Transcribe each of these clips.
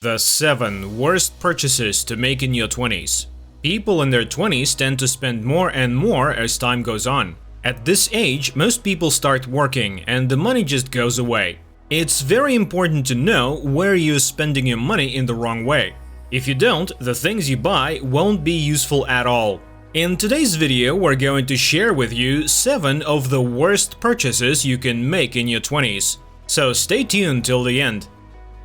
The 7 worst purchases to make in your 20s. People in their 20s tend to spend more and more as time goes on. At this age, most people start working and the money just goes away. It's very important to know where you're spending your money in the wrong way. If you don't, the things you buy won't be useful at all. In today's video, we're going to share with you 7 of the worst purchases you can make in your 20s. So stay tuned till the end.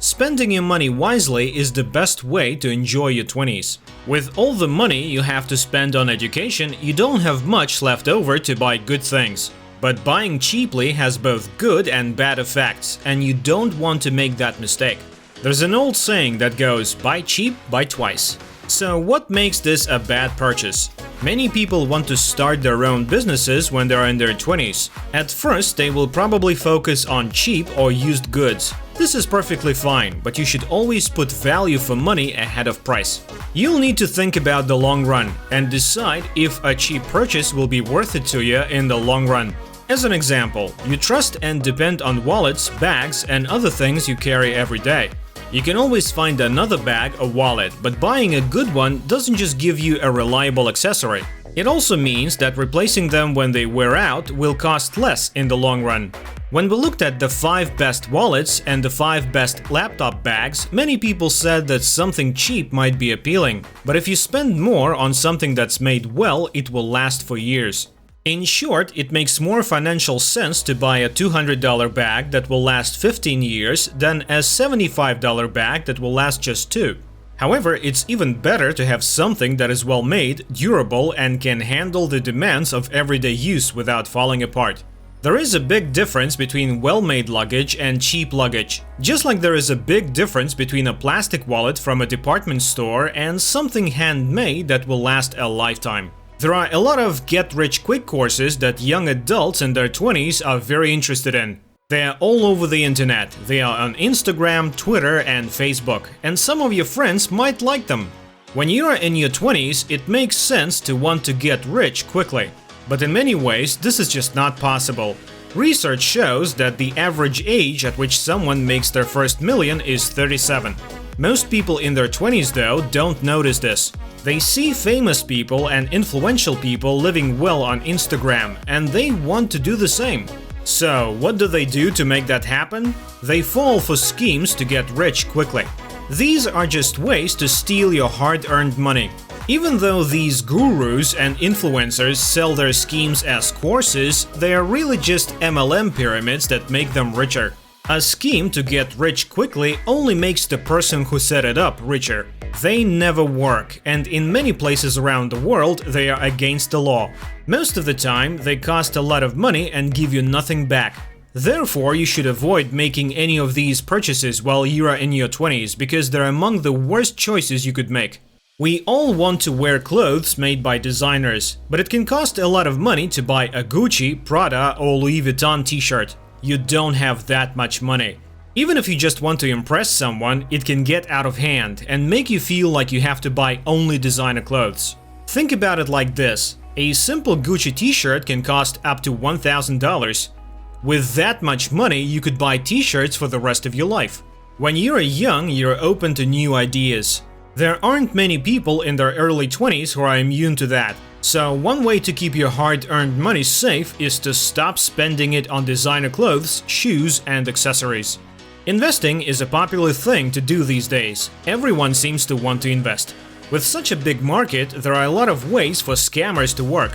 Spending your money wisely is the best way to enjoy your 20s. With all the money you have to spend on education, you don't have much left over to buy good things. But buying cheaply has both good and bad effects, and you don't want to make that mistake. There's an old saying that goes, buy cheap, buy twice. So what makes this a bad purchase? Many people want to start their own businesses when they're in their 20s. At first, they will probably focus on cheap or used goods. This is perfectly fine, but you should always put value for money ahead of price. You'll need to think about the long run and decide if a cheap purchase will be worth it to you in the long run. As an example, you trust and depend on wallets, bags, and other things you carry every day. You can always find another bag or wallet, but buying a good one doesn't just give you a reliable accessory. It also means that replacing them when they wear out will cost less in the long run. When we looked at the 5 best wallets and the 5 best laptop bags, many people said that something cheap might be appealing. But if you spend more on something that's made well, it will last for years. In short, it makes more financial sense to buy a $200 bag that will last 15 years than a $75 bag that will last just 2. However, it's even better to have something that is well made, durable, and can handle the demands of everyday use without falling apart. There is a big difference between well-made luggage and cheap luggage, just like there is a big difference between a plastic wallet from a department store and something handmade that will last a lifetime. There are a lot of get-rich-quick courses that young adults in their 20s are very interested in. They are all over the internet. They are on Instagram, Twitter, and Facebook, and some of your friends might like them. When you are in your 20s, it makes sense to want to get rich quickly. But in many ways, this is just not possible. Research shows that the average age at which someone makes their first million is 37. Most people in their 20s, though, don't notice this. They see famous people and influential people living well on Instagram, and they want to do the same. So, what do they do to make that happen? They fall for schemes to get rich quickly. These are just ways to steal your hard-earned money. Even though these gurus and influencers sell their schemes as courses, they are really just MLM pyramids that make them richer. A scheme to get rich quickly only makes the person who set it up richer. They never work, and in many places around the world they are against the law. Most of the time, they cost a lot of money and give you nothing back. Therefore, you should avoid making any of these purchases while you are in your 20s, because they're among the worst choices you could make. We all want to wear clothes made by designers, but it can cost a lot of money to buy a Gucci, Prada, or Louis Vuitton t-shirt. You don't have that much money. Even if you just want to impress someone, it can get out of hand and make you feel like you have to buy only designer clothes. Think about it like this. A simple Gucci t-shirt can cost up to $1,000. With that much money, you could buy t-shirts for the rest of your life. When you're young, you're open to new ideas. There aren't many people in their early 20s who are immune to that. So one way to keep your hard-earned money safe is to stop spending it on designer clothes, shoes, and accessories. Investing is a popular thing to do these days. Everyone seems to want to invest. With such a big market, there are a lot of ways for scammers to work.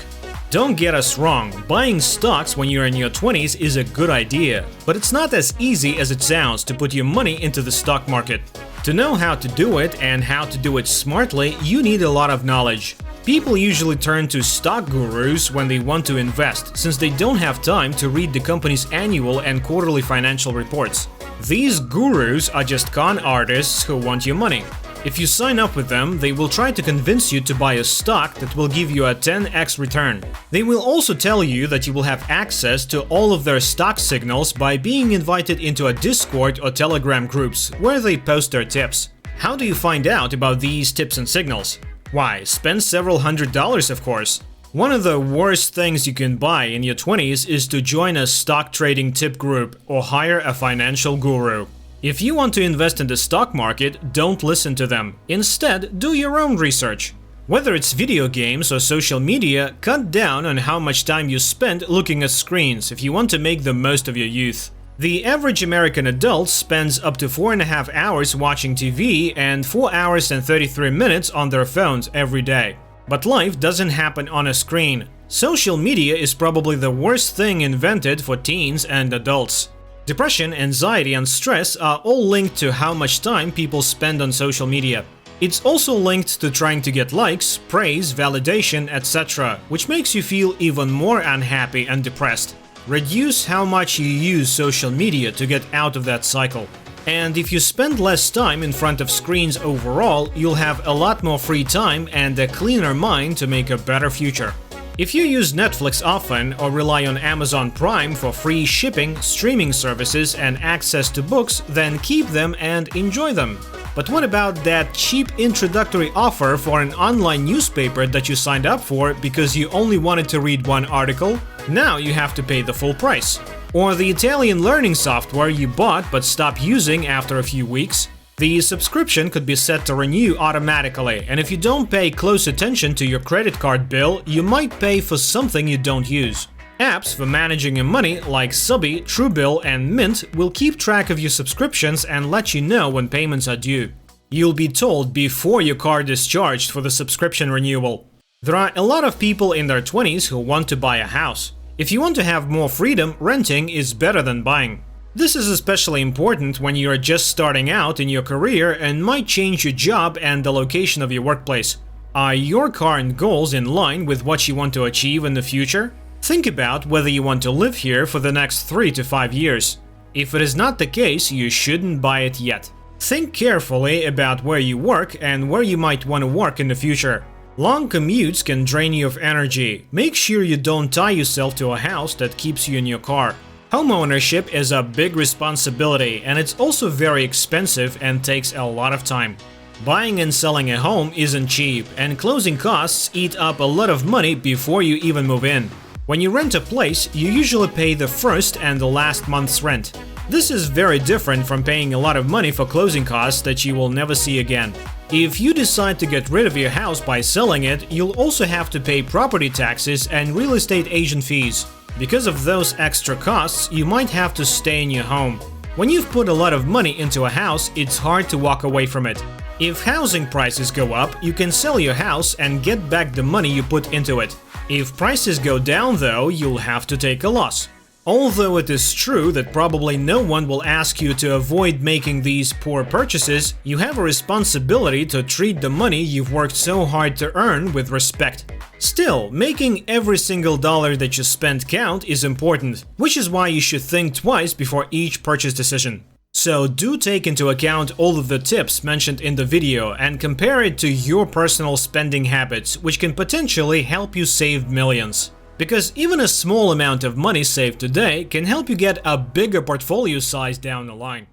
Don't get us wrong, buying stocks when you're in your 20s is a good idea, but it's not as easy as it sounds to put your money into the stock market. To know how to do it and how to do it smartly, you need a lot of knowledge. People usually turn to stock gurus when they want to invest, since they don't have time to read the company's annual and quarterly financial reports. These gurus are just con artists who want your money. If you sign up with them, they will try to convince you to buy a stock that will give you a 10x return. They will also tell you that you will have access to all of their stock signals by being invited into a Discord or Telegram groups where they post their tips. How do you find out about these tips and signals? Why, spend several $100s, of course. One of the worst things you can buy in your 20s is to join a stock trading tip group or hire a financial guru. If you want to invest in the stock market, don't listen to them. Instead, do your own research. Whether it's video games or social media, cut down on how much time you spend looking at screens if you want to make the most of your youth. The average American adult spends up to 4.5 hours watching TV and 4 hours and 33 minutes on their phones every day. But life doesn't happen on a screen. Social media is probably the worst thing invented for teens and adults. Depression, anxiety, and stress are all linked to how much time people spend on social media. It's also linked to trying to get likes, praise, validation, etc., which makes you feel even more unhappy and depressed. Reduce how much you use social media to get out of that cycle. And if you spend less time in front of screens overall, you'll have a lot more free time and a cleaner mind to make a better future. If you use Netflix often or rely on Amazon Prime for free shipping, streaming services, and access to books, then keep them and enjoy them. But what about that cheap introductory offer for an online newspaper that you signed up for because you only wanted to read one article? Now you have to pay the full price. Or the Italian learning software you bought but stopped using after a few weeks? The subscription could be set to renew automatically, and if you don't pay close attention to your credit card bill, you might pay for something you don't use. Apps for managing your money like Subby, Truebill, and Mint will keep track of your subscriptions and let you know when payments are due. You'll be told before your card is charged for the subscription renewal. There are a lot of people in their 20s who want to buy a house. If you want to have more freedom, renting is better than buying. This is especially important when you are just starting out in your career and might change your job and the location of your workplace. Are your current goals in line with what you want to achieve in the future? Think about whether you want to live here for the next 3 to 5 years. If it is not the case, you shouldn't buy it yet. Think carefully about where you work and where you might want to work in the future. Long commutes can drain you of energy. Make sure you don't tie yourself to a house that keeps you in your car. Homeownership is a big responsibility, and it's also very expensive and takes a lot of time. Buying and selling a home isn't cheap, and closing costs eat up a lot of money before you even move in. When you rent a place, you usually pay the first and the last month's rent. This is very different from paying a lot of money for closing costs that you will never see again. If you decide to get rid of your house by selling it, you'll also have to pay property taxes and real estate agent fees. Because of those extra costs, you might have to stay in your home. When you've put a lot of money into a house, it's hard to walk away from it. If housing prices go up, you can sell your house and get back the money you put into it. If prices go down, though, you'll have to take a loss. Although it is true that probably no one will ask you to avoid making these poor purchases, you have a responsibility to treat the money you've worked so hard to earn with respect. Still, making every single dollar that you spend count is important, which is why you should think twice before each purchase decision. So do take into account all of the tips mentioned in the video and compare it to your personal spending habits, which can potentially help you save millions. Because even a small amount of money saved today can help you get a bigger portfolio size down the line.